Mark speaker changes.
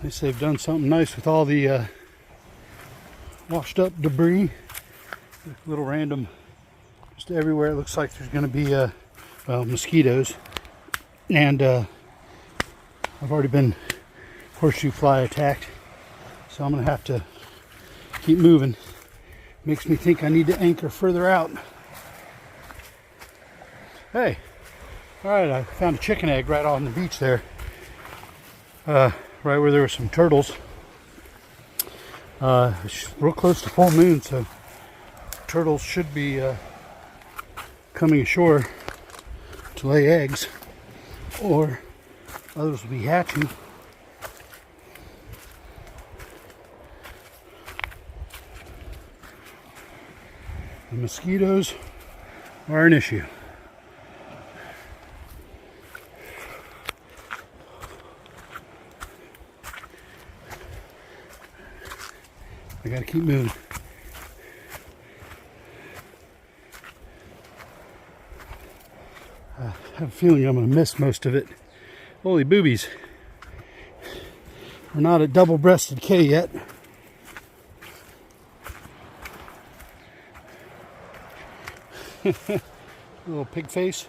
Speaker 1: At least they've done something nice with all the washed up debris. Little random, just everywhere. It looks like there's going to be well, mosquitoes. And I've already been horseshoe fly attacked, so I'm going to have to keep moving. Makes me think I need to anchor further out. Hey, all right, I found a chicken egg right on the beach there, right where there were some turtles. It's real close to full moon, so turtles should be coming ashore to lay eggs, or others will be hatching. The mosquitoes are an issue. I gotta keep moving. I have a feeling I'm gonna miss most of it. Holy boobies. We're not at double-breasted K yet. Little pig face.